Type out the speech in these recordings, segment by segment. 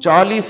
40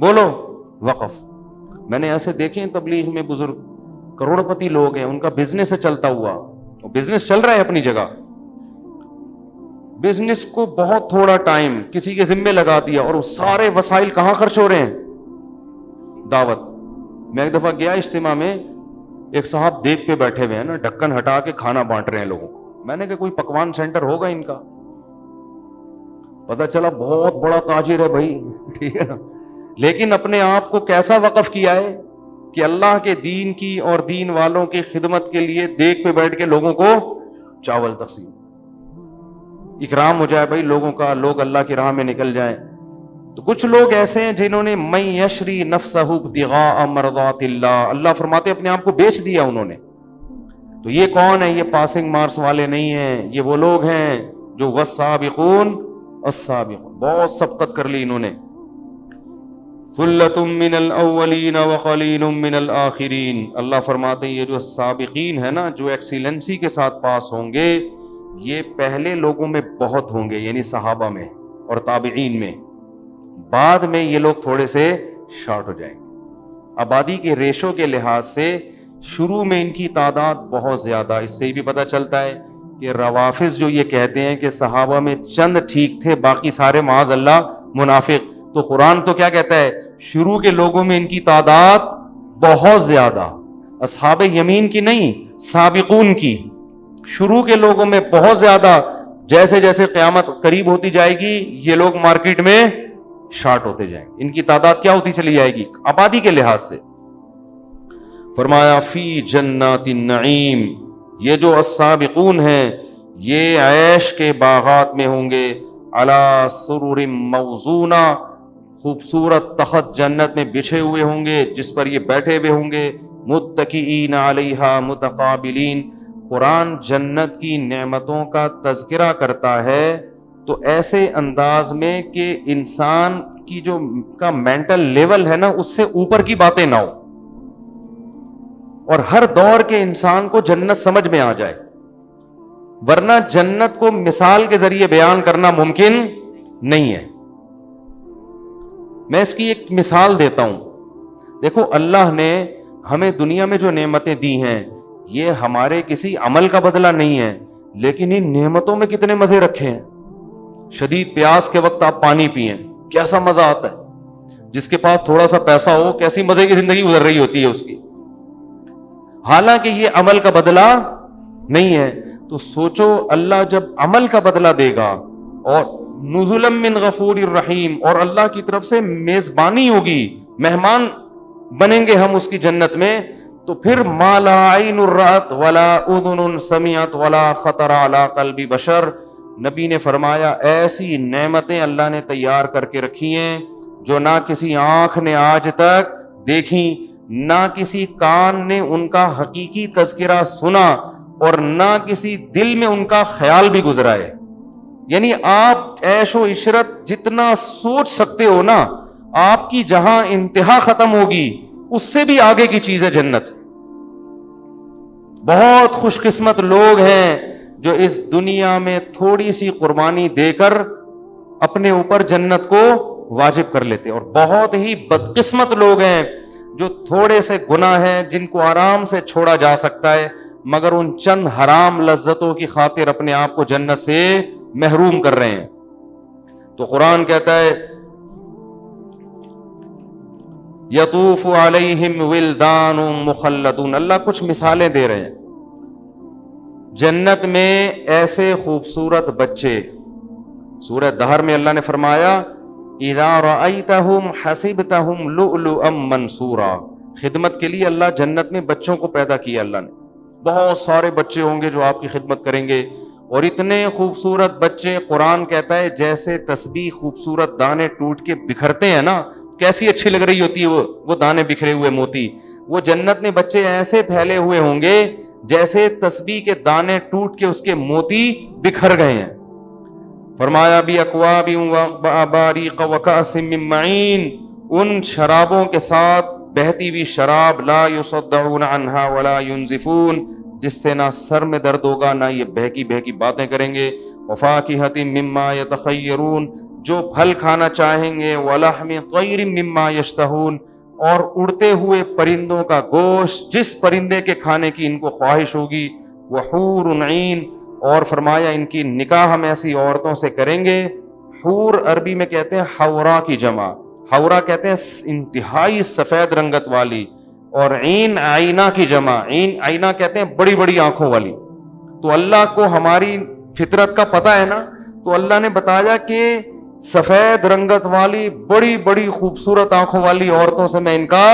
بولو وقف. میں نے ایسے دیکھے ہیں تبلیغ میں بزرگ کروڑپتی لوگ ہیں, ان کا بزنس ہے چلتا ہوا, بزنس چل رہا ہے اپنی جگہ, بزنس کو بہت تھوڑا ٹائم کسی کے ذمے لگا دیا اور وہ سارے وسائل کہاں خرچ ہو رہے ہیں؟ دعوت. میں ایک دفعہ گیا اجتماع میں, ایک صاحب دیگ پہ بیٹھے ہوئے ہیں نا, ڈھکن ہٹا کے کھانا بانٹ رہے ہیں لوگوں کو. میں نے کہا کوئی پکوان سینٹر ہوگا ان کا. پتا چلا بہت بڑا تاجر ہے بھائی, ٹھیک ہے نا, لیکن اپنے آپ کو کیسا وقف کیا ہے کہ اللہ کے دین کی اور دین والوں کی خدمت کے لیے دیگ پہ بیٹھ کے لوگوں کو چاول تقسیم, اکرام ہو جائے بھائی لوگوں کا, لوگ اللہ کی راہ میں نکل جائیں. تو کچھ لوگ ایسے ہیں جنہوں نے من یشری نفسہ ابتغاء مرضات اللہ, اللہ فرماتے اپنے آپ کو بیچ دیا انہوں نے. تو یہ کون ہے؟ یہ پاسنگ مارکس والے نہیں ہیں, یہ وہ لوگ ہیں جو والسابقون السابقون, بہت سبقت کر لی انہوں نے. ثلۃ من الاولین وقلیل من الآخرین, اللہ فرماتے ہیں یہ جو سابقین ہے نا, جو ایکسیلنسی کے ساتھ پاس ہوں گے, یہ پہلے لوگوں میں بہت ہوں گے, یعنی صحابہ میں اور تابعین میں. بعد میں یہ لوگ تھوڑے سے شارٹ ہو جائیں گے. آبادی کے ریشو کے لحاظ سے شروع میں ان کی تعداد بہت زیادہ. اس سے بھی پتہ چلتا ہے کہ روافض جو یہ کہتے ہیں کہ صحابہ میں چند ٹھیک تھے باقی سارے معاذ اللہ منافق, تو قرآن تو کیا کہتا ہے؟ شروع کے لوگوں میں ان کی تعداد بہت زیادہ, اصحاب یمین کی نہیں, سابقون کی. شروع کے لوگوں میں بہت زیادہ, جیسے جیسے قیامت قریب ہوتی جائے گی یہ لوگ مارکیٹ میں شارٹ ہوتے جائیں گے, ان کی تعداد کیا ہوتی چلی جائے گی آبادی کے لحاظ سے. فرمایا فی جنات النعیم, یہ جو السابقون ہیں یہ عیش کے باغات میں ہوں گے, علی سرر موضونہ, خوبصورت تخت جنت میں بچھے ہوئے ہوں گے جس پر یہ بیٹھے ہوئے ہوں گے, متکئین علیہا متقابلین. قرآن جنت کی نعمتوں کا تذکرہ کرتا ہے تو ایسے انداز میں کہ انسان کی جو کا مینٹل لیول ہے نا اس سے اوپر کی باتیں نہ ہو, اور ہر دور کے انسان کو جنت سمجھ میں آ جائے, ورنہ جنت کو مثال کے ذریعے بیان کرنا ممکن نہیں ہے. میں اس کی ایک مثال دیتا ہوں. دیکھو اللہ نے ہمیں دنیا میں جو نعمتیں دی ہیں یہ ہمارے کسی عمل کا بدلہ نہیں ہے, لیکن ان نعمتوں میں کتنے مزے رکھے ہیں. شدید پیاس کے وقت آپ پانی پئیں, کیسا مزہ آتا ہے. جس کے پاس تھوڑا سا پیسہ ہو کیسی مزے کی زندگی گزر رہی ہوتی ہے اس کی, حالانکہ یہ عمل کا بدلہ نہیں ہے. تو سوچو اللہ جب عمل کا بدلہ دے گا اور نزلا من غفور الرحیم, اور اللہ کی طرف سے میزبانی ہوگی, مہمان بنیں گے ہم اس کی جنت میں, تو پھر ما لا عین رأت ولا اذن سمعت ولا خطر علی قلب بشر. نبی نے فرمایا ایسی نعمتیں اللہ نے تیار کر کے رکھی ہیں جو نہ کسی آنکھ نے آج تک دیکھی, نہ کسی کان نے ان کا حقیقی تذکرہ سنا, اور نہ کسی دل میں ان کا خیال بھی گزرا ہے. یعنی آپ عیش و عشرت جتنا سوچ سکتے ہو نا, آپ کی جہاں انتہا ختم ہوگی اس سے بھی آگے کی چیز ہے جنت. بہت خوش قسمت لوگ ہیں جو اس دنیا میں تھوڑی سی قربانی دے کر اپنے اوپر جنت کو واجب کر لیتے, اور بہت ہی بدقسمت لوگ ہیں جو تھوڑے سے گناہ ہیں جن کو آرام سے چھوڑا جا سکتا ہے, مگر ان چند حرام لذتوں کی خاطر اپنے آپ کو جنت سے محروم کر رہے ہیں. تو قرآن کہتا ہے یطوف علیہم ولدان مخلدون, اللہ کچھ مثالیں دے رہے ہیں. جنت میں ایسے خوبصورت بچے, سورہ دہر میں اللہ نے فرمایا اذا رأیتہم حسبتہم لؤلؤا منثورا, خدمت کے لیے اللہ جنت میں بچوں کو پیدا کیا. اللہ نے بہت سارے بچے ہوں گے جو آپ کی خدمت کریں گے, اور اتنے خوبصورت بچے, قرآن کہتا ہے جیسے تسبیح خوبصورت دانے ٹوٹ کے بکھرتے ہیں نا, کیسی اچھی لگ رہی ہوتی ہے وہ دانے بکھرے ہوئے موتی, وہ جنت میں بچے ایسے پھیلے ہوئے ہوں گے جیسے تسبیح کے دانے ٹوٹ کے اس کے موتی بکھر گئے ہیں. فرمایا بھی اکواب واباریق وکأس من معین, ان شرابوں کے ساتھ بہتی ہوئی شراب, لا یصدعون عنہا ولا ینزفون, جس سے نہ سر میں درد ہوگا نہ یہ بہکی بہکی باتیں کریں گے. وفاکہۃ مما یتخیرون, جو پھل کھانا چاہیں گے، وَلَحْمِ طَيْرٍ مِّمَّا يَشْتَهُونَ، اور اڑتے ہوئے پرندوں کا گوشت، جس پرندے کے کھانے کی ان کو خواہش ہوگی، وَحُورٌ عِین، اور فرمایا ان کی نکاح ہم ایسی عورتوں سے کریں گے۔ حور عربی میں کہتے ہیں حورا کی جمع، حورا کہتے ہیں انتہائی سفید رنگت والی، اور عین آئینہ کی جمع، عین آئینہ کہتے ہیں بڑی بڑی آنکھوں والی۔ تو اللہ کو ہماری فطرت کا پتہ ہے نا، تو اللہ نے بتایا کہ سفید رنگت والی بڑی بڑی خوبصورت آنکھوں والی عورتوں سے میں ان کا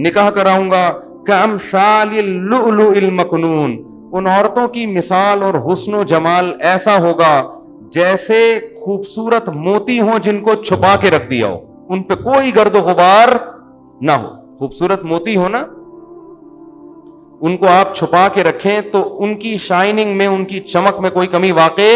نکاح کراؤں گا، کامثال اللؤلؤ المکنون، ان عورتوں کی مثال اور حسن و جمال ایسا ہوگا جیسے خوبصورت موتی ہوں جن کو چھپا کے رکھ دیا ہو، ان پہ کوئی گرد و غبار نہ ہو۔ خوبصورت موتی ہو نا، ان کو آپ چھپا کے رکھیں تو ان کی شائننگ میں، ان کی چمک میں کوئی کمی واقع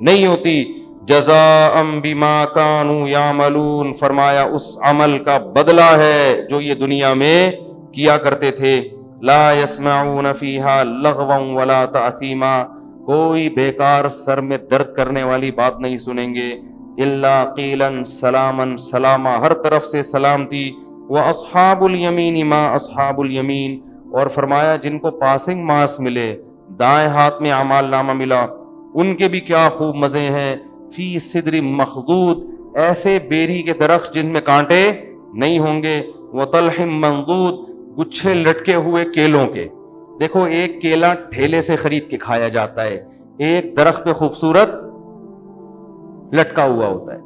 نہیں ہوتی۔ جزاء بما کانوا یعملون، فرمایا اس عمل کا بدلہ ہے جو یہ دنیا میں کیا کرتے تھے۔ لا یسمعون فیہا لغوا ولا تأثیما، کوئی بیکار سر میں درد کرنے والی بات نہیں سنیں گے، الا قیلا سلاما سلاما، ہر طرف سے سلامتی۔ واصحاب الیمین ما اصحاب الیمین، اور فرمایا جن کو پاسنگ مارکس ملے، دائیں ہاتھ میں اعمال نامہ ملا، ان کے بھی کیا خوب مزے ہیں۔ فی صدر مخضود، ایسے بیری کے درخت جن میں کانٹے نہیں ہوں گے، وطلح منضود، گچھے لٹکے ہوئے کیلوں کے۔ دیکھو ایک کیلا ٹھیلے سے خرید کے کھایا جاتا ہے، ایک درخت پہ خوبصورت لٹکا ہوا ہوتا ہے۔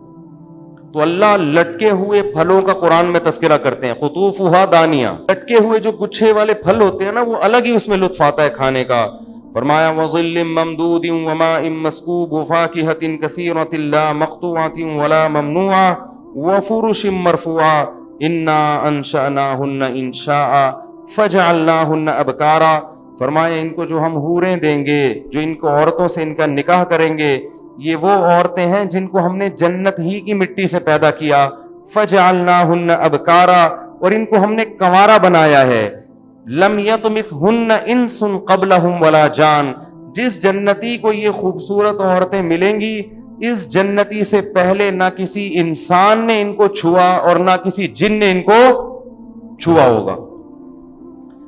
تو اللہ لٹکے ہوئے پھلوں کا قرآن میں تذکرہ کرتے ہیں، قطوفھا دانیہ، لٹکے ہوئے جو گچھے والے پھل ہوتے ہیں نا، وہ الگ ہی اس میں لطف آتا ہے کھانے کا۔ فرمایا وظل ممدود وماء مسکوب وفاکہۃ کثیرۃ لا مقطوعۃ ولا ممنوعۃ وفرش مرفوعۃ انا انشأناہن انشاء فجعلناہن ابکارا۔ فرمایا ان کو جو ہم حوریں دیں گے، جو ان کو عورتوں سے ان کا نکاح کریں گے، یہ وہ عورتیں ہیں جن کو ہم نے جنت ہی کی مٹی سے پیدا کیا، فجعلناہن ابکارا، اور ان کو ہم نے کنوارا بنایا ہے۔ لم یطمثہن انس قبلہم ولا جان، جس جنتی کو یہ خوبصورت عورتیں ملیں گی، اس جنتی سے پہلے نہ کسی انسان نے ان کو چھوا اور نہ کسی جن نے ان کو چھوا ہوگا۔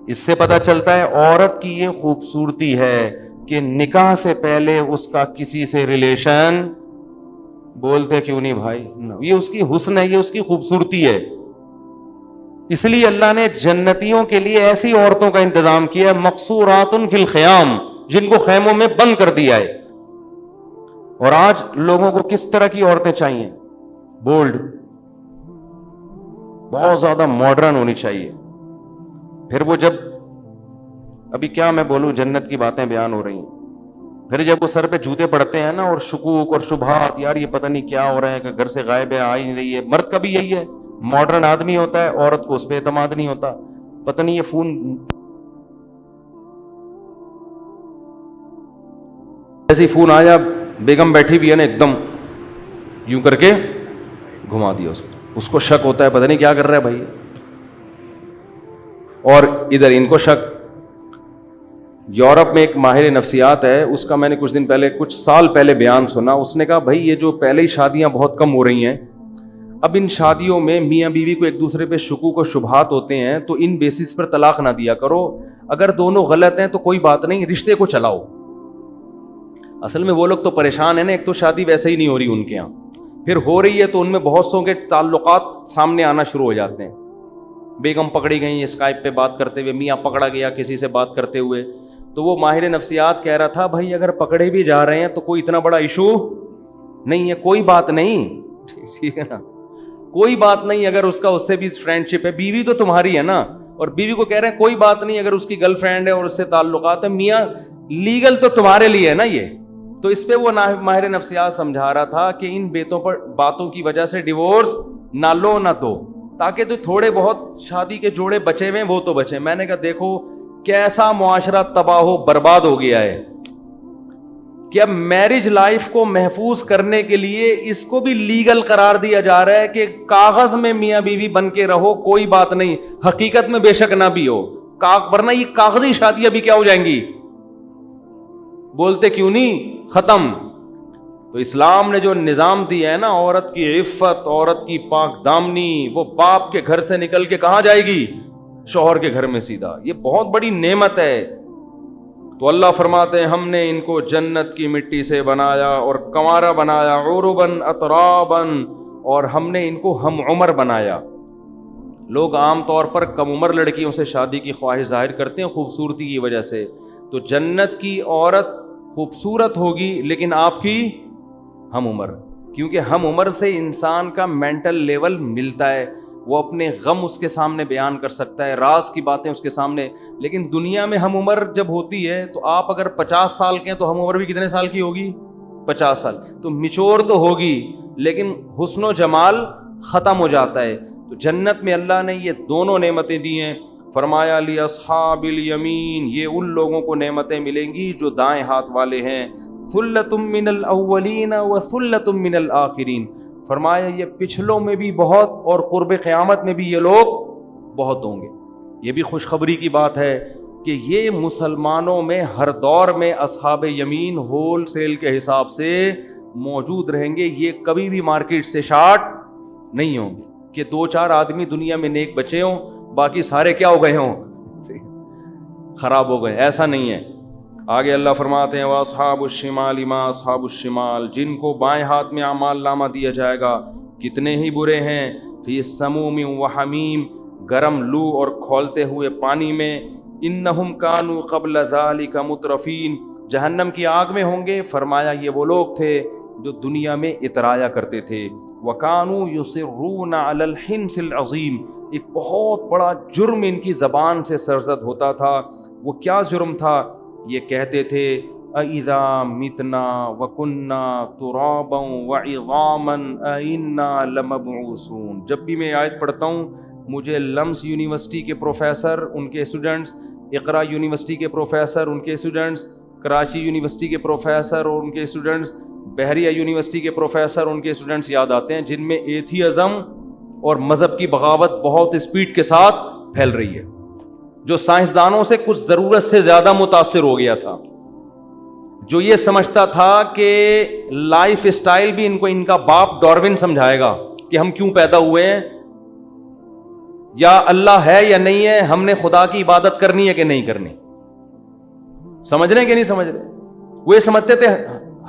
اس سے پتہ چلتا ہے عورت کی یہ خوبصورتی ہے کہ نکاح سے پہلے اس کا کسی سے ریلیشن، بولتے کیوں نہیں بھائی، یہ اس کی حسن ہے، یہ اس کی خوبصورتی ہے۔ اس لیے اللہ نے جنتیوں کے لیے ایسی عورتوں کا انتظام کیا، مقصورات فی الخیام، جن کو خیموں میں بند کر دیا ہے۔ اور آج لوگوں کو کس طرح کی عورتیں چاہیے؟ بولڈ، بہت زیادہ ماڈرن ہونی چاہیے۔ پھر وہ جب، ابھی کیا میں بولوں، جنت کی باتیں بیان ہو رہی ہیں، پھر جب وہ سر پہ جوتے پڑتے ہیں نا، اور شکوک اور شبہات، یار یہ پتہ نہیں کیا ہو رہا ہے، کہ گھر سے غائب ہے، آ ہی نہیں رہی ہے۔ مرد کا بھی یہی ہے، ماڈرن آدمی ہوتا ہے، عورت کو اس پہ اعتماد نہیں ہوتا، پتہ نہیں یہ فون ایسی فون آیا، بیگم بیٹھی بھی ہے نا، ایک دم یوں کر کے گھما دیا اس کو شک ہوتا ہے، پتہ نہیں کیا کر رہا ہے بھائی۔ اور ادھر ان کو شک۔ یورپ میں ایک ماہر نفسیات ہے، اس کا میں نے کچھ دن پہلے، کچھ سال پہلے بیان سنا۔ اس نے کہا بھائی یہ جو پہلے ہی شادیاں بہت کم ہو رہی ہیں، اب ان شادیوں میں میاں بیوی کو ایک دوسرے پہ شکوک و شبہات ہوتے ہیں، تو ان بیسس پر طلاق نہ دیا کرو۔ اگر دونوں غلط ہیں تو کوئی بات نہیں، رشتے کو چلاؤ۔ اصل میں وہ لوگ تو پریشان ہیں نا، ایک تو شادی ویسے ہی نہیں ہو رہی ان کے ہاں، پھر ہو رہی ہے تو ان میں بہت سو کے تعلقات سامنے آنا شروع ہو جاتے ہیں۔ بیگم پکڑی گئی اسکائپ پہ بات کرتے ہوئے، میاں پکڑا گیا کسی سے بات کرتے ہوئے۔ تو وہ ماہر نفسیات کہہ رہا تھا بھائی اگر پکڑے بھی جا رہے ہیں تو کوئی اتنا بڑا ایشو نہیں ہے، کوئی بات نہیں، ٹھیک ہے نا، کوئی بات نہیں۔ اگر اس کا اس سے بھی فرینڈ شپ ہے، بیوی تو تمہاری ہے نا، اور بیوی کو کہہ رہے ہیں کوئی بات نہیں اگر اس کی گرل فرینڈ ہے اور اس سے تعلقات ہیں، میاں لیگل تو تمہارے لیے ہے نا یہ۔ تو اس پہ وہ ماہر نفسیات سمجھا رہا تھا کہ ان باتوں کی وجہ سے ڈیورس نہ لو نہ دو، تاکہ تو تھوڑے بہت شادی کے جوڑے بچے ہوئے وہ تو بچے۔ میں نے کہا دیکھو کیسا معاشرہ تباہ و برباد ہو گیا ہے کہ اب میرج لائف کو محفوظ کرنے کے لیے اس کو بھی لیگل قرار دیا جا رہا ہے کہ کاغذ میں میاں بیوی بن کے رہو، کوئی بات نہیں، حقیقت میں بے شک نہ بھی ہو، ورنہ یہ کاغذی شادیاں بھی کیا ہو جائیں گی، بولتے کیوں نہیں، ختم۔ تو اسلام نے جو نظام دیا ہے نا، عورت کی عفت، عورت کی پاک دامنی، وہ باپ کے گھر سے نکل کے کہاں جائے گی؟ شوہر کے گھر میں سیدھا. یہ بہت بڑی نعمت ہے. تو اللہ فرماتے ہیں ہم نے ان کو جنت کی مٹی سے بنایا اور کنوارا بنایا، عرباً اتراباً، اور ہم نے ان کو ہم عمر بنایا. لوگ عام طور پر کم عمر لڑکیوں سے شادی کی خواہش ظاہر کرتے ہیں خوبصورتی کی وجہ سے. تو جنت کی عورت خوبصورت ہوگی لیکن آپ کی ہم عمر، کیونکہ ہم عمر سے انسان کا مینٹل لیول ملتا ہے، وہ اپنے غم اس کے سامنے بیان کر سکتا ہے، راز کی باتیں اس کے سامنے. لیکن دنیا میں ہم عمر جب ہوتی ہے تو آپ اگر 50 سال کے ہیں تو ہم عمر بھی کتنے سال کی ہوگی؟ 50 سال. تو میچور تو ہوگی لیکن حسن و جمال ختم ہو جاتا ہے. تو جنت میں اللہ نے یہ دونوں نعمتیں دی ہیں. فرمایا لاصحاب الیمین، یہ ان لوگوں کو نعمتیں ملیں گی جو دائیں ہاتھ والے ہیں. ثلۃ من الاولین وثلۃ من الآخرین، فرمایا یہ پچھلوں میں بھی بہت اور قرب قیامت میں بھی یہ لوگ بہت ہوں گے. یہ بھی خوشخبری کی بات ہے کہ یہ مسلمانوں میں ہر دور میں اصحاب یمین ہول سیل کے حساب سے موجود رہیں گے. یہ کبھی بھی مارکیٹ سے شارٹ نہیں ہوں گے کہ 2-4 آدمی دنیا میں نیک بچے ہوں باقی سارے کیا ہو گئے ہوں، خراب ہو گئے. ایسا نہیں ہے. آگے اللہ فرماتے ہیں وَأَصْحَابُ الشِّمَالِ مَا أَصْحَابُ الشِّمَالِ، جن کو بائیں ہاتھ میں اعمال نامہ دیا جائے گا کتنے ہی برے ہیں. فِي سَمُومٍ وَحَمِيمٍ، گرم لو اور کھولتے ہوئے پانی میں. إِنَّهُمْ كَانُوا قَبْلَ ذَلِكَ مُتْرَفِينَ، جہنم کی آگ میں ہوں گے. فرمایا یہ وہ لوگ تھے جو دنیا میں اترایا کرتے تھے. وَكَانُوا يُصِرُّونَ عَلَى الْحِنْثِ الْعَظِيمِ، ایک بہت بڑا جرم ان کی زبان سے سرزد ہوتا تھا. وہ کیا جرم تھا؟ یہ کہتے تھے اَإِذَا مِتْنَا وَكُنَّا تُرَابًا وَعِظَامًا أَإِنَّا لَمَبْعُوثُونَ. جب بھی میں آیت پڑھتا ہوں مجھے لمس یونیورسٹی کے پروفیسر، ان کے اسٹوڈنٹس، اقرا یونیورسٹی کے پروفیسر، ان کے اسٹوڈنٹس، کراچی یونیورسٹی کے پروفیسر اور ان کے اسٹوڈنٹس، بحریہ یونیورسٹی کے پروفیسر ان کے اسٹوڈنٹس یاد آتے ہیں جن میں ایتھیزم اور مذہب کی بغاوت بہت اسپیڈ کے ساتھ پھیل رہی ہے، جو سائنسدانوں سے کچھ ضرورت سے زیادہ متاثر ہو گیا تھا، جو یہ سمجھتا تھا کہ لائف اسٹائل بھی ان کا باپ ڈاروین سمجھائے گا کہ ہم کیوں پیدا ہوئے ہیں، یا اللہ ہے یا نہیں ہے، ہم نے خدا کی عبادت کرنی ہے کہ نہیں کرنی. سمجھ رہے ہیں کہ نہیں سمجھ رہے؟ وہ یہ سمجھتے تھے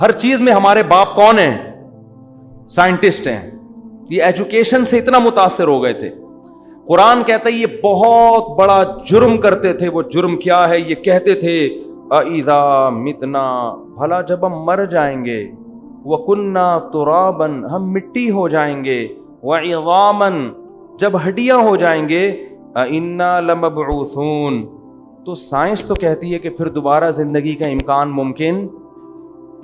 ہر چیز میں ہمارے باپ کون ہیں؟ سائنٹسٹ ہیں. یہ ایجوکیشن سے اتنا متاثر ہو گئے تھے. قرآن کہتا ہے یہ بہت بڑا جرم کرتے تھے. وہ جرم کیا ہے؟ یہ کہتے تھے اِذَا مِتْنَا، بھلا جب ہم مر جائیں گے، وَكُنَّا تُرَابًا، ہم مٹی ہو جائیں گے، وَعِظَامًا، جب ہڈیاں ہو جائیں گے، اِنَّا لَمَبْعُوثُونَ، تو سائنس تو کہتی ہے کہ پھر دوبارہ زندگی کا امکان ممکن،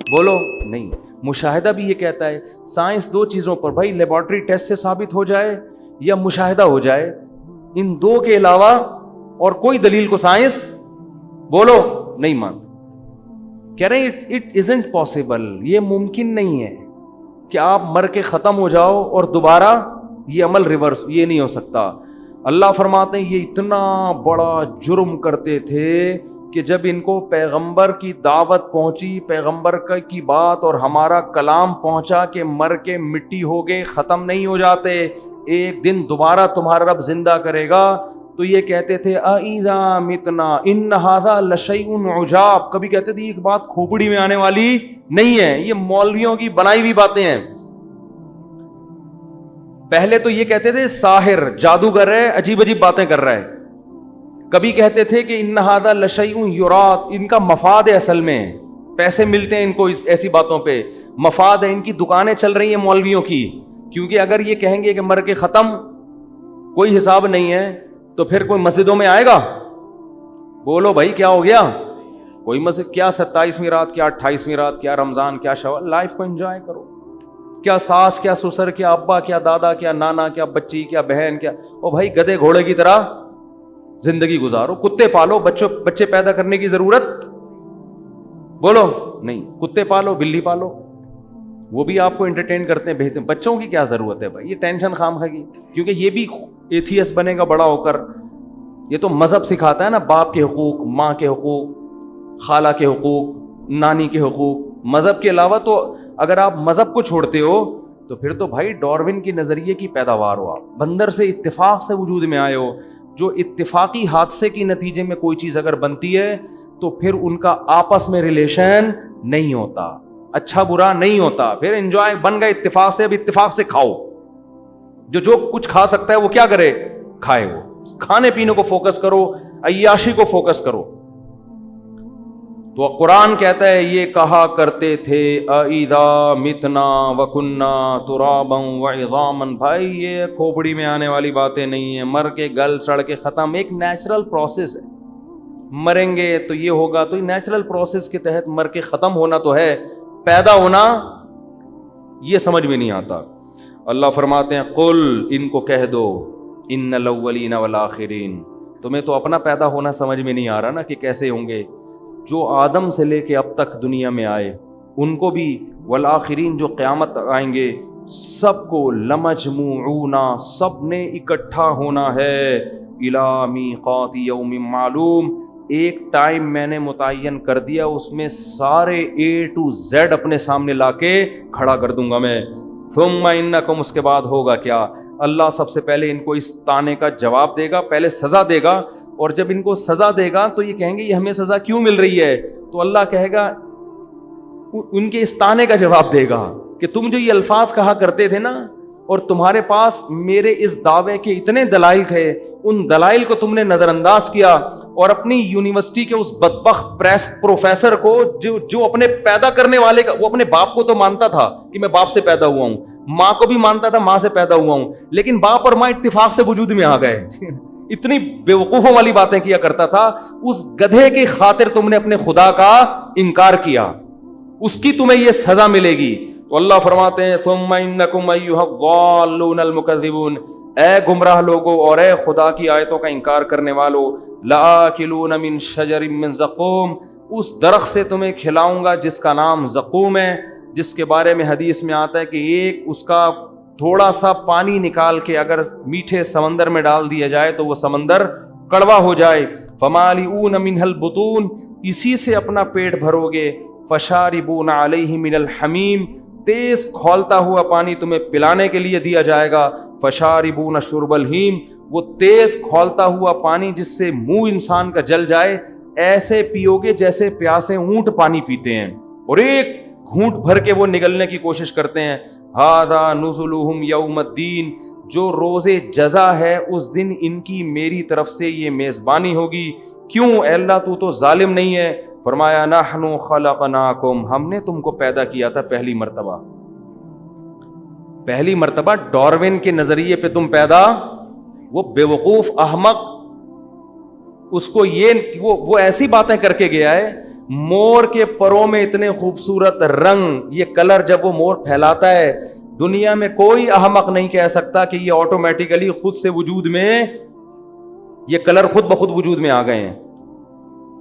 بولو نہیں. مشاہدہ بھی یہ کہتا ہے. سائنس 2 چیزوں پر بھائی، لیبارٹری ٹیسٹ سے ثابت ہو جائے یا مشاہدہ ہو جائے، ان 2 کے علاوہ اور کوئی دلیل کو سائنس بولو نہیں مانتا. کہہ رہے ہیں اٹ ازنٹ پاسبل، یہ ممکن نہیں ہے کہ آپ مر کے ختم ہو جاؤ اور دوبارہ یہ عمل ریورس، یہ نہیں ہو سکتا. اللہ فرماتے ہیں یہ اتنا بڑا جرم کرتے تھے کہ جب ان کو پیغمبر کی دعوت پہنچی، پیغمبر کی بات اور ہمارا کلام پہنچا کہ مر کے مٹی ہو گئے، ختم نہیں ہو جاتے، ایک دن دوبارہ تمہارا رب زندہ کرے گا، تو یہ کہتے تھے اِذَا مِتْنَا إِنَّ هَذَا لَشَيْءٌ عُجَابٌ. کبھی کہتے تھے یہ بات کھوپڑی میں آنے والی نہیں ہے، یہ مولویوں کی بنائی ہوئی باتیں ہیں. پہلے تو یہ کہتے تھے ساحر، جادوگر ہے، عجیب عجیب باتیں کر رہا ہے. کبھی کہتے تھے کہ ان هذا لشیء یراد، ان کا مفاد ہے، اصل میں پیسے ملتے ہیں ان کو ایسی باتوں پہ، مفاد ہے، ان کی دکانیں چل رہی ہیں مولویوں کی. کیونکہ اگر یہ کہیں گے کہ مر کے ختم، کوئی حساب نہیں ہے، تو پھر کوئی مسجدوں میں آئے گا؟ بولو بھائی کیا ہو گیا؟ کوئی مسجد کیا 27ویں رات، کیا 28ویں رات، کیا رمضان، کیا شوال. لائف کو انجوائے کرو. کیا ساس، کیا سسر، کیا ابا، کیا دادا، کیا نانا، کیا بچی، کیا بہن، کیا او بھائی گدھے گھوڑے کی طرح زندگی گزارو. کتے پالو، بچے پیدا کرنے کی ضرورت بولو نہیں. کتے پالو، بلی پالو، وہ بھی آپ کو انٹرٹین کرتے ہیں، بھیجتے ہیں. بچوں کی کیا ضرورت ہے بھائی؟ یہ ٹینشن خام خاگی، کیونکہ یہ بھی ایتھیس بنے گا بڑا ہو کر. یہ تو مذہب سکھاتا ہے نا، باپ کے حقوق، ماں کے حقوق، خالہ کے حقوق، نانی کے حقوق. مذہب کے علاوہ تو اگر آپ مذہب کو چھوڑتے ہو تو پھر تو بھائی ڈارون کی نظریے کی پیداوار ہو، آپ بندر سے اتفاق سے وجود میں آئے ہو. جو اتفاقی حادثے کی نتیجے میں کوئی چیز اگر بنتی ہے تو پھر ان کا آپس میں ریلیشن نہیں ہوتا، اچھا برا نہیں ہوتا، پھر انجوائے بن گئے اتفاق سے. اب اتفاق سے کھاؤ، جو کچھ کھا سکتا ہے وہ کیا کرے، کھائے. وہ کھانے پینے کو فوکس کرو، عیاشی کو فوکس کرو. تو قرآن کہتا ہے یہ کہا کرتے تھے اَإِذَا مِتْنَا وَكُنَّا تُرَابًا وَعِظَامًا. بھائی یہ کھوپڑی میں آنے والی باتیں نہیں ہیں، مر کے گل سڑ کے ختم. ایک نیچرل پروسیس ہے، مریں گے تو یہ ہوگا. تو نیچرل پروسیس کے تحت مر کے ختم ہونا تو ہے، پیدا ہونا یہ سمجھ میں نہیں آتا. اللہ فرماتے ہیں قل، ان کو کہہ دو، ان الاولین والآخرین. تمہیں تو اپنا پیدا ہونا سمجھ میں نہیں آ رہا نا کہ کیسے ہوں گے. جو آدم سے لے کے اب تک دنیا میں آئے ان کو بھی، والآخرین جو قیامت آئیں گے سب کو، لمجموعون سب نے اکٹھا ہونا ہے، الی میقات یوم معلوم. ایک ٹائم میں نے متعین کر دیا، اس میں سارے A to Z اپنے سامنے لا کے کھڑا کر دوں گا میں. ثم انکم، اس کے بعد ہوگا کیا؟ اللہ سب سے پہلے ان کو اس طانے کا جواب دے گا، پہلے سزا دے گا. اور جب ان کو سزا دے گا تو یہ کہیں گے یہ ہمیں سزا کیوں مل رہی ہے؟ تو اللہ کہے گا، ان کے اس طانے کا جواب دے گا کہ تم جو یہ الفاظ کہا کرتے تھے نا، اور تمہارے پاس میرے اس دعوے کے اتنے دلائل تھے، ان دلائل کو تم نے نظر انداز کیا، اور اپنی یونیورسٹی کے اس بدبخت پروفیسر کو جو اپنے پیدا کرنے والے کا، وہ اپنے باپ کو تو مانتا تھا کہ میں باپ سے پیدا ہوا ہوں، ماں کو بھی مانتا تھا ماں سے پیدا ہوا ہوں، لیکن باپ اور ماں اتفاق سے وجود میں آ گئے. اتنی بیوقوفوں والی باتیں کیا کرتا تھا. اس گدھے کی خاطر تم نے اپنے خدا کا انکار کیا، اس کی تمہیں یہ سزا ملے گی. تو اللہ فرماتے ہیں ثم انکم ایھا الضالون المکذبون، اے گمراہ لوگوں اور اے خدا کی آیتوں کا انکار کرنے والوں، لآکلون من شجر من زقوم، اس درخت سے تمہیں کھلاؤں گا جس کا نام زقوم ہے، جس کے بارے میں حدیث میں آتا ہے کہ ایک اس کا تھوڑا سا پانی نکال کے اگر میٹھے سمندر میں ڈال دیا جائے تو وہ سمندر کڑوا ہو جائے. فمالئون منہ البطون، اسی سے اپنا پیٹ بھرو گے. فشاربون علیہ من الحمیم، تیز کھولتا ہوا پانی تمہیں پلانے کے لیے دیا جائے گا. فشاربون شرب الہیم، وہ تیز کھولتا ہوا پانی جس سے منہ انسان کا جل جائے، ایسے پیو گے جیسے پیاسے اونٹ پانی پیتے ہیں، اور ایک گھونٹ بھر کے وہ نگلنے کی کوشش کرتے ہیں. ھذا نزلہم یوم الدین، جو روز جزا ہے اس دن ان کی میری طرف سے یہ میزبانی ہوگی. کیوں اے اللہ تو ظالم نہیں ہے؟ فرمایا نحن خلقناکم، ہم نے تم کو پیدا کیا تھا پہلی مرتبہ ڈارون کے نظریے پہ تم پیدا. وہ بیوقوف احمق، اس کو یہ وہ ایسی باتیں کر کے گیا ہے. مور کے پروں میں اتنے خوبصورت رنگ، یہ کلر جب وہ مور پھیلاتا ہے، دنیا میں کوئی احمق نہیں کہہ سکتا کہ یہ آٹومیٹیکلی خود سے وجود میں، یہ کلر خود بخود وجود میں آ گئے ہیں.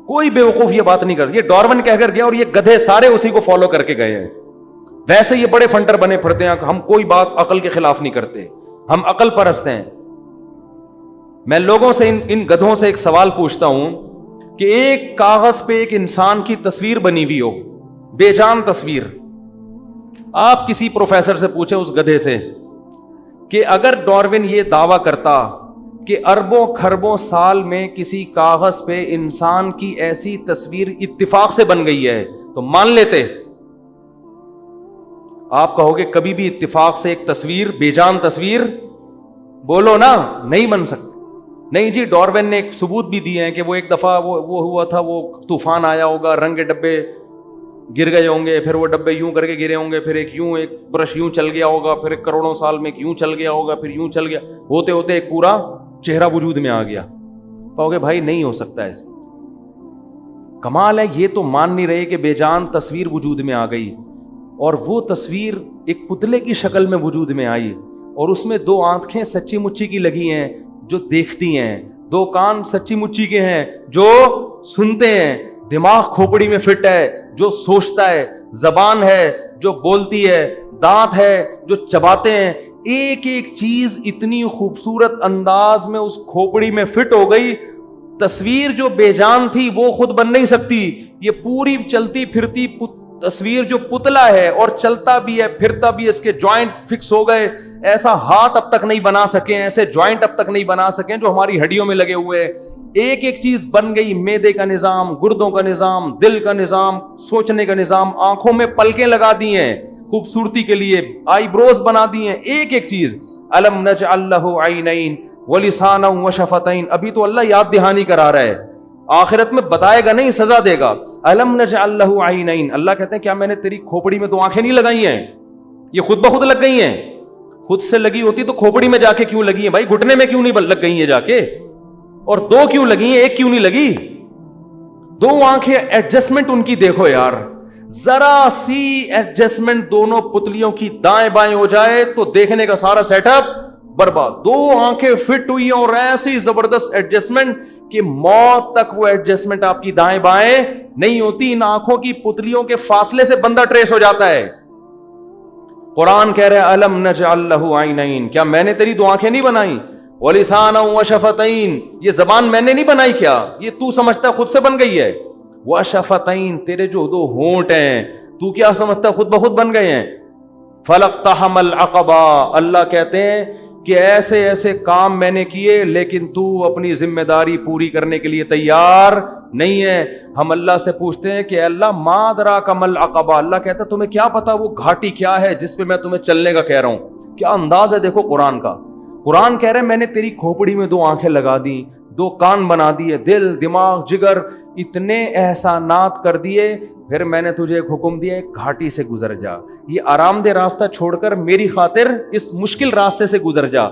کوئی بیوقوف یہ بات نہیں کرتا. یہ ڈارون کہہ کر گیا اور یہ گدھے سارے اسی کو فالو کر کے گئے ہیں. ویسے یہ بڑے فنٹر بنے پھرتے ہیں، ہم کوئی بات عقل کے خلاف نہیں کرتے، ہم عقل پرست ہیں. میں لوگوں سے ان گدھوں سے ایک سوال پوچھتا ہوں کہ ایک کاغذ پہ ایک انسان کی تصویر بنی ہوئی ہو، بے جان تصویر. آپ کسی پروفیسر سے پوچھیں اس گدھے سے کہ اگر ڈارون یہ دعویٰ کرتا کہ اربوں کھربوں سال میں کسی کاغذ پہ انسان کی ایسی تصویر اتفاق سے بن گئی ہے تو مان لیتے؟ آپ کہو گے کبھی بھی اتفاق سے ایک تصویر، بے جان تصویر، بولو نا، نہیں بن سکتی. نہیں جی، ڈارون نے ایک ثبوت بھی دیے ہیں کہ وہ ایک دفعہ وہ ہوا تھا، وہ طوفان آیا ہوگا، رنگ کے ڈبے گر گئے ہوں گے، پھر وہ ڈبے یوں کر کے گرے ہوں گے، پھر ایک برش یوں چل گیا ہوگا، پھر ایک کروڑوں سال میں یوں چل گیا ہوگا، پھر یوں چل گیا، ہوتے ہوتے ایک پورا چہرہ وجود میں آ گیا. کہو گے بھائی نہیں ہو سکتا ایسے. کمال ہے، یہ تو مان نہیں رہے کہ بے جان تصویر وجود میں آ گئی، اور وہ تصویر ایک پتلے کی شکل میں وجود میں آئی، اور اس میں 2 آنکھیں سچی مچی کی لگی ہیں جو دیکھتی ہیں، 2 کان سچی مچی کے ہیں جو سنتے ہیں، دماغ کھوپڑی میں فٹ ہے جو سوچتا ہے، زبان ہے جو بولتی ہے، دانت ہے جو چباتے ہیں. ایک ایک چیز اتنی خوبصورت انداز میں اس کھوپڑی میں فٹ ہو گئی. تصویر جو بے جان تھی وہ خود بن نہیں سکتی، یہ پوری چلتی پھرتی تصویر جو پتلا ہے اور چلتا بھی ہے پھرتا بھی ہے, اس کے جوائنٹ فکس ہو گئے, ایسا ہاتھ اب تک نہیں بنا سکے, ایسے جوائنٹ اب تک نہیں بنا سکے جو ہماری ہڈیوں میں لگے ہوئے. ایک ایک چیز بن گئی, معدے کا نظام, گردوں کا نظام, دل کا نظام, سوچنے کا نظام, آنکھوں میں پلکیں لگا دی ہیں خوبصورتی کے لیے, آئی بروز بنا دی ہیں, ایک ایک چیز. الم نجعل لہ عینین ولسانا وشفتین, ابھی تو اللہ یاد دہانی کرا رہا ہے, آخرت میں بتائے گا نہیں, سزا دے گا. الم نجعل لہ عینین, اللہ کہتے ہیں کیا میں نے تیری کھوپڑی میں 2 آنکھیں نہیں لگائی ہیں؟ یہ خود بخود لگ گئی ہیں؟ خود سے لگی ہوتی تو کھوپڑی میں جا کے کیوں لگی ہیں بھائی, گھٹنے میں کیوں نہیں لگ گئی ہیں جا کے, اور 2 کیوں لگی ہیں, 1 کیوں نہیں لگی؟ 2 آنکھیں ایڈجسٹمنٹ ان کی دیکھو یار, ذرا سی ایڈجسٹمنٹ دونوں پتلیوں کی دائیں بائیں ہو جائے تو دیکھنے کا سارا سیٹ اپ برباد. 2 آنکھیں فٹ ہوئی ہیں اور ایسی زبردست ایڈجسٹمنٹ کہ موت تک وہ ایڈجسٹمنٹ آپ کی دائیں بائیں نہیں ہوتی. ان آنکھوں کی پتلیوں کے فاصلے سے بندہ ٹریس ہو جاتا ہے. قرآن کہہ رہے الم نجعل لہ عینین, کیا میں نے تیری 2 آنکھیں نہیں بنائی؟ وَلِسَانًا وَشَفَتَيْن, یہ زبان میں نے نہیں بنائی کیا, یہ تو سمجھتا ہے خود سے بن گئی ہے. وَشَفَتَيْن, تیرے جو 2 ہونٹ ہیں تو کیا سمجھتا ہے خود بخود بن گئے ہیں. فَلَقْتَحَمَ الْعَقَبَةَ, اللہ کہتے ہیں کہ ایسے ایسے کام میں نے کیے لیکن تو اپنی ذمہ داری پوری کرنے کے لیے تیار نہیں ہے. ہم اللہ سے پوچھتے ہیں کہ اللہ ما ادراک ما العقبہ, اللہ کہتا ہے تمہیں کیا پتا وہ گھاٹی کیا ہے جس پہ میں تمہیں چلنے کا کہہ رہا ہوں. کیا انداز ہے دیکھو قرآن کا. قرآن کہہ رہے ہیں میں نے تیری کھوپڑی میں 2 آنکھیں لگا دی, 2 کان بنا دیے, دل, دماغ, جگر, اتنے احسانات کر دیے, پھر میں نے تجھے ایک حکم دیا, ایک گھاٹی سے گزر جا, یہ آرام دہ راستہ چھوڑ کر میری خاطر اس مشکل راستے سے گزر جا.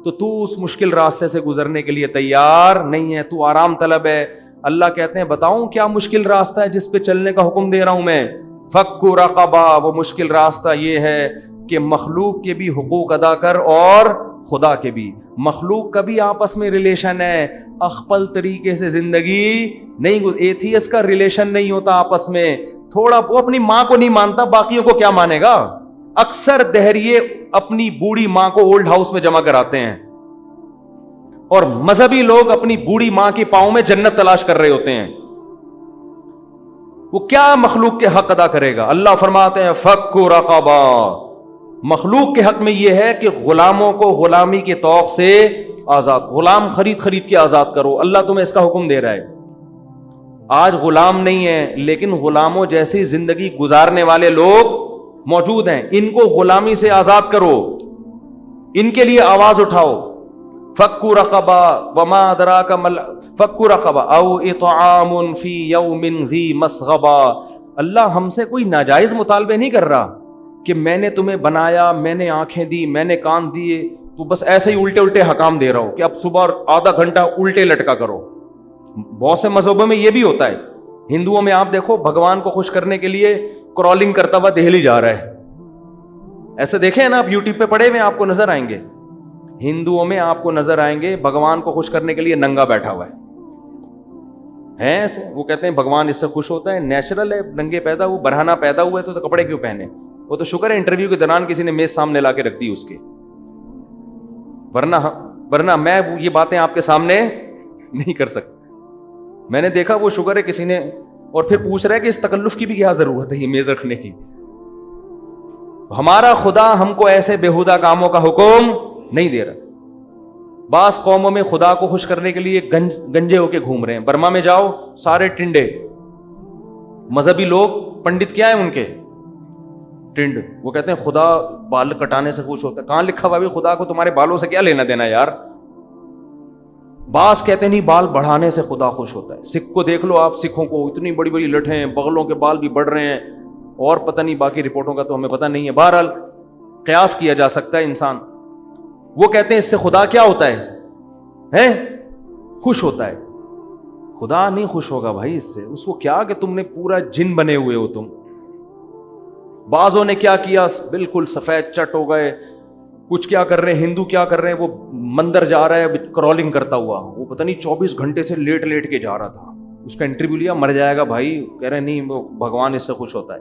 تو اس مشکل راستے سے گزرنے کے لیے تیار نہیں ہے, تو آرام طلب ہے. اللہ کہتے ہیں بتاؤں کیا مشکل راستہ ہے جس پہ چلنے کا حکم دے رہا ہوں میں؟ فک رقبہ, وہ مشکل راستہ یہ ہے کہ مخلوق کے بھی حقوق ادا کر اور خدا کے بھی. مخلوق کا بھی آپس میں ریلیشن ہے, اخپل طریقے سے زندگی نہیں, ایتھیس کا ریلیشن نہیں ہوتا آپس میں. تھوڑا وہ اپنی ماں کو نہیں مانتا, باقیوں کو کیا مانے گا. اکثر دہریے اپنی بوڑھی ماں کو اولڈ ہاؤس میں جمع کراتے ہیں, اور مذہبی لوگ اپنی بوڑھی ماں کے پاؤں میں جنت تلاش کر رہے ہوتے ہیں. وہ کیا مخلوق کے حق ادا کرے گا؟ اللہ فرماتے ہیں فک رقبہ, مخلوق کے حق میں یہ ہے کہ غلاموں کو غلامی کے طوق سے آزاد, غلام خرید کے آزاد کرو. اللہ تمہیں اس کا حکم دے رہا ہے. آج غلام نہیں ہے لیکن غلاموں جیسی زندگی گزارنے والے لوگ موجود ہیں, ان کو غلامی سے آزاد کرو, ان کے لیے آواز اٹھاؤ. فک رقبہ وما ادراک ما فک رقبہ او اطعام فی یوم ذی مسغبہ. اللہ ہم سے کوئی ناجائز مطالبے نہیں کر رہا کہ میں نے تمہیں بنایا, میں نے آنکھیں دی, میں نے کان دیے, تو بس ایسے ہی الٹے حکام دے رہا ہو کہ اب صبح آدھا گھنٹہ الٹے لٹکا کرو. بہت سے مذہبوں میں یہ بھی ہوتا ہے. ہندوؤں میں آپ دیکھو بھگوان کو خوش کرنے کے لیے کرالنگ کرتا ہوا دہلی جا رہا ہے, ایسے دیکھیں نا آپ یوٹیوب پہ پڑے ہوئے آپ کو نظر آئیں گے. ہندوؤں میں آپ کو نظر آئیں گے بھگوان کو خوش کرنے کے لیے ننگا بیٹھا ہوا ہے ایسے. وہ کہتے ہیں بھگوان اس سے خوش ہوتا ہے, نیچرل ہے, ننگے پیدا, وہ برہنہ پیدا ہوا ہے تو کپڑے کیوں پہنے. وہ تو شکر ہے انٹرویو کے دوران کسی نے میز سامنے لا کے رکھ دی اس کے, ورنہ میں یہ باتیں آپ کے سامنے نہیں کر سکتا. میں نے دیکھا وہ شکر ہے کسی نے, اور پھر پوچھ رہا ہے کہ اس تکلف کی بھی کیا ضرورت ہے یہ میز رکھنے کی. ہمارا خدا ہم کو ایسے بےہودہ کاموں کا حکم نہیں دے رہا. بعض قوموں میں خدا کو خوش کرنے کے لیے گنجے ہو کے گھوم رہے ہیں. برما میں جاؤ سارے ٹنڈے, مذہبی لوگ, پنڈت کیا ہیں ان کے ٹنڈ. وہ کہتے ہیں خدا بال کٹانے سے خوش ہوتا ہے. کہاں لکھا ہوا بھی خدا کو تمہارے بالوں سے کیا لینا دینا یار. بعض کہتے ہیں نہیں بال بڑھانے سے خدا خوش ہوتا ہے. سکھ کو دیکھ لو آپ, سکھوں کو اتنی بڑی بڑی لٹھیں ہیں, بغلوں کے بال بھی بڑھ رہے ہیں, اور پتہ نہیں باقی رپورٹوں کا تو ہمیں پتہ نہیں ہے. بہرحال قیاس کیا جا سکتا ہے انسان. وہ کہتے ہیں اس سے خدا کیا ہوتا ہے خوش ہوتا ہے. خدا نہیں خوش ہوگا بھائی اس سے. اس کو کیا کہ تم نے پورا جن بنے ہوئے ہو تم. بعضوں نے کیا کیا, بالکل سفید چٹ ہو گئے, کچھ کیا کر رہے ہیں, ہندو کیا کر رہے ہیں, وہ مندر جا رہا ہے کرالنگ کرتا ہوا, وہ پتہ نہیں 24 گھنٹے سے لیٹ کے جا رہا تھا. اس کا انٹرویو لیا, مر جائے گا بھائی. کہہ رہے نہیں وہ بھگوان اس سے خوش ہوتا ہے.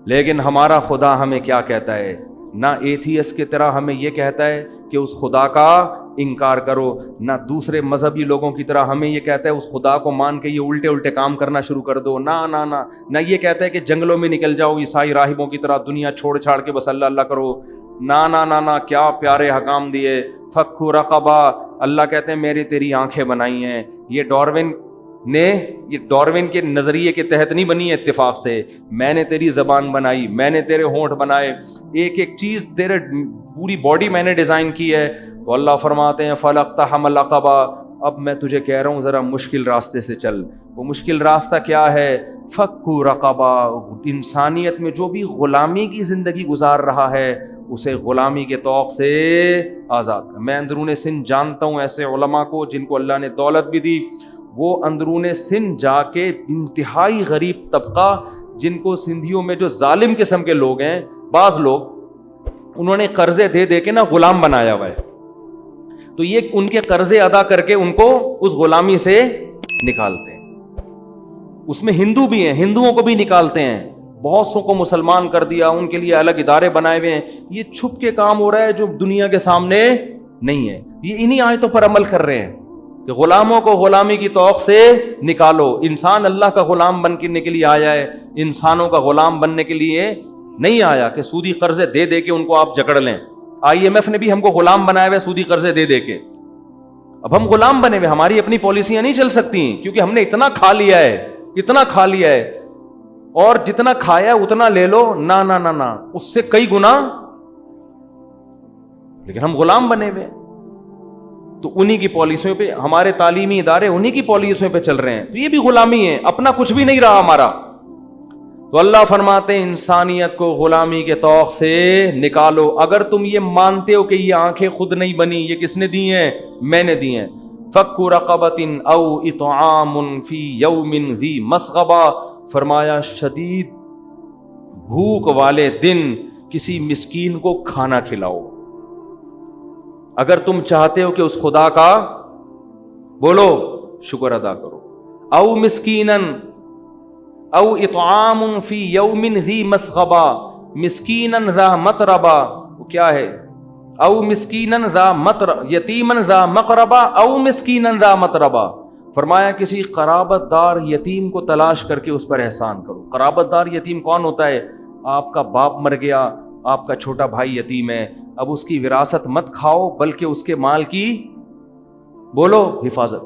لیکن ہمارا خدا ہمیں کیا کہتا ہے؟ نہ ایتھیس کی طرح ہمیں یہ کہتا ہے کہ اس خدا کا انکار کرو، نہ دوسرے مذہبی لوگوں کی طرح ہمیں یہ کہتا ہے اس خدا کو مان کے یہ الٹے الٹے کام کرنا شروع کر دو، نہ یہ کہتا ہے کہ جنگلوں میں نکل جاؤ عیسائی راہبوں کی طرح دنیا چھوڑ چھاڑ کے بس اللہ اللہ کرو، نہ کیا پیارے حکام دیے، فکو رقبہ، اللہ کہتے ہیں میری تیری آنکھیں بنائی ہیں، یہ ڈاروین کے نظریے کے تحت نہیں بنی ہے اتفاق سے، میں نے تیری زبان بنائی، میں نے تیرے ہونٹ بنائے، ایک ایک چیز تیرے پوری باڈی میں نے ڈیزائن کی ہے۔ تو اللہ فرماتے ہیں فَلَقْتَحَمَ الْعَقَبَةَ، اب میں تجھے کہہ رہا ہوں ذرا مشکل راستے سے چل۔ وہ مشکل راستہ کیا ہے؟ فَكُّ رَقَبَةٍ، انسانیت میں جو بھی غلامی کی زندگی گزار رہا ہے اسے غلامی کے طوق سے آزاد کر۔ میں اندرون سندھ جانتا ہوں ایسے علماء کو جن کو اللہ نے دولت بھی دی، وہ اندرون سندھ جا کے انتہائی غریب طبقہ جن کو سندھیوں میں جو ظالم قسم کے لوگ ہیں، بعض لوگ انہوں نے قرضے دے دے کے نا غلام بنایا ہوا ہے، تو یہ ان کے قرضے ادا کر کے ان کو اس غلامی سے نکالتے ہیں۔ اس میں ہندو بھی ہیں، ہندوؤں کو بھی نکالتے ہیں، بہت سو کو مسلمان کر دیا، ان کے لیے الگ ادارے بنائے ہوئے ہیں۔ یہ چھپ کے کام ہو رہا ہے جو دنیا کے سامنے نہیں ہے۔ یہ انہی آیتوں پر عمل کر رہے ہیں کہ غلاموں کو غلامی کی طوق سے نکالو۔ انسان اللہ کا غلام بننے کے لیے آیا ہے، انسانوں کا غلام بننے کے لیے نہیں آیا کہ سودی قرضے دے دے کے ان کو آپ جکڑ لیں۔ IMF نے بھی ہم کو غلام بنایا ہوئے سودی قرضے دے دے کے، اب ہم غلام بنے ہوئے، ہماری اپنی پالیسیاں نہیں چل سکتی کیونکہ ہم نے اتنا کھا لیا ہے، اور جتنا کھایا اتنا لے لو، نہ اس سے کئی گنا، لیکن ہم غلام بنے ہوئے تو انہی کی پالیسیوں پہ، ہمارے تعلیمی ادارے انہی کی پالیسیوں پہ چل رہے ہیں، تو یہ بھی غلامی ہے، اپنا کچھ بھی نہیں رہا ہمارا۔ تو اللہ فرماتے ہیں انسانیت کو غلامی کے طوق سے نکالو۔ اگر تم یہ مانتے ہو کہ یہ آنکھیں خود نہیں بنی، یہ کس نے دی ہیں؟ میں نے دی ہیں۔ فَكُّ رَقَبَةٍ أَوْ إِطْعَامٌ فِي يَوْمٍ ذِي مَسْغَبَةٍ، فرمایا شدید بھوک والے دن کسی مسکین کو کھانا کھلاؤ۔ اگر تم چاہتے ہو کہ اس خدا کا بولو شکر ادا کرو۔ او مسکینن او اطعام فی یوم ذی مسغبہ، مسکینن ذا متربہ، وہ کیا ہے؟ او مسکینن ذا یتیمن ذا مقربہ او مسکینن ذا متربہ، فرمایا کسی قرابت دار یتیم کو تلاش کر کے اس پر احسان کرو۔ قرابت دار یتیم کون ہوتا ہے؟ آپ کا باپ مر گیا، آپ کا چھوٹا بھائی یتیم ہے، اب اس کی وراثت مت کھاؤ بلکہ اس کے مال کی بولو حفاظت۔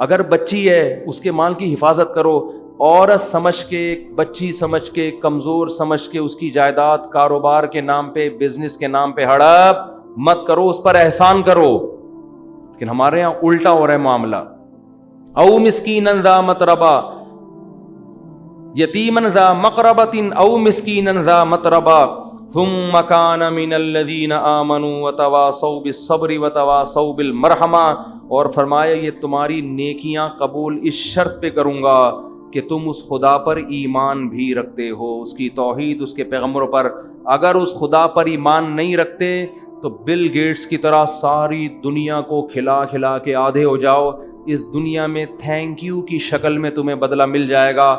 اگر بچی ہے اس کے مال کی حفاظت کرو، عورت سمجھ کے، بچی سمجھ کے، کمزور سمجھ کے اس کی جائیداد کاروبار کے نام پہ، بزنس کے نام پہ ہڑپ مت کرو، اس پر احسان کرو۔ لیکن ہمارے یہاں الٹا ہو رہا ہے معاملہ۔ او مسکینن ذا متربہ یتیمن ذا مقربۃ او مسکینن ذا متربہ ثم کان من الذین آمنوا وتواصوا بالصبر وتواصوا بالمرحمہ، اور فرمایا یہ تمہاری نیکیاں قبول اس شرط پہ کروں گا کہ تم اس خدا پر ایمان بھی رکھتے ہو، اس کی توحید، اس کے پیغمبروں پر۔ اگر اس خدا پر ایمان نہیں رکھتے تو بل گیٹس کی طرح ساری دنیا کو کھلا کھلا کے آدھے ہو جاؤ، اس دنیا میں تھینک یو کی شکل میں تمہیں بدلہ مل جائے گا،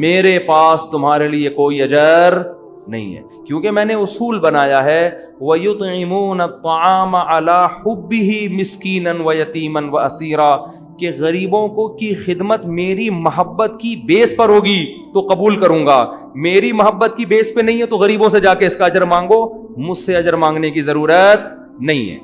میرے پاس تمہارے لیے کوئی اجر نہیں ہے، کیونکہ میں نے اصول بنایا ہے وَيُطْعِمُونَ الطَّعَامَ عَلَى حُبِّهِ مِسْكِينًا وَيَتِيمًا وَأَسِيرًا، کہ غریبوں کو کی خدمت میری محبت کی بیس پر ہوگی تو قبول کروں گا، میری محبت کی بیس پہ نہیں ہے تو غریبوں سے جا کے اس کا اجر مانگو، مجھ سے اجر مانگنے کی ضرورت نہیں ہے۔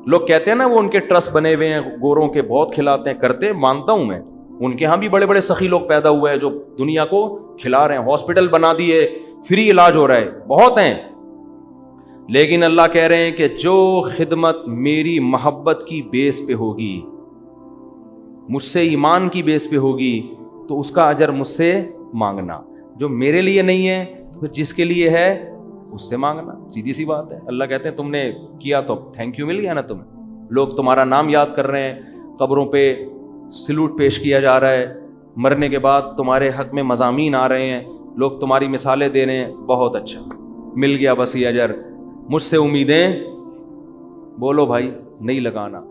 لوگ کہتے ہیں نا وہ ان کے ٹرسٹ بنے ہوئے ہیں، گوروں کے بہت کھلاتے ہیں، کرتے مانتا ہوں میں، ان کے ہاں بھی بڑے بڑے سخی لوگ پیدا ہوئے ہیں جو دنیا کو کھلا رہے ہیں، ہاسپٹل بنا دیے، فری علاج ہو رہا ہے، بہت ہیں۔ لیکن اللہ کہہ رہے ہیں کہ جو خدمت میری محبت کی بیس پہ ہوگی، مجھ سے ایمان کی بیس پہ ہوگی، تو اس کا اجر مجھ سے مانگنا، جو میرے لیے نہیں ہے تو جس کے لیے ہے اس سے مانگنا، سیدھی سی بات ہے۔ اللہ کہتے ہیں تم نے کیا تو تھینک یو مل گیا نا تمہیں، لوگ تمہارا نام یاد کر رہے ہیں، قبروں پہ سلوٹ پیش کیا جا رہا ہے، مرنے کے بعد تمہارے حق میں مضامین آ رہے ہیں، لوگ تمہاری مثالیں دے رہے ہیں، بہت اچھا، مل گیا بس یہ اجر، مجھ سے امیدیں بولو بھائی نہیں لگانا۔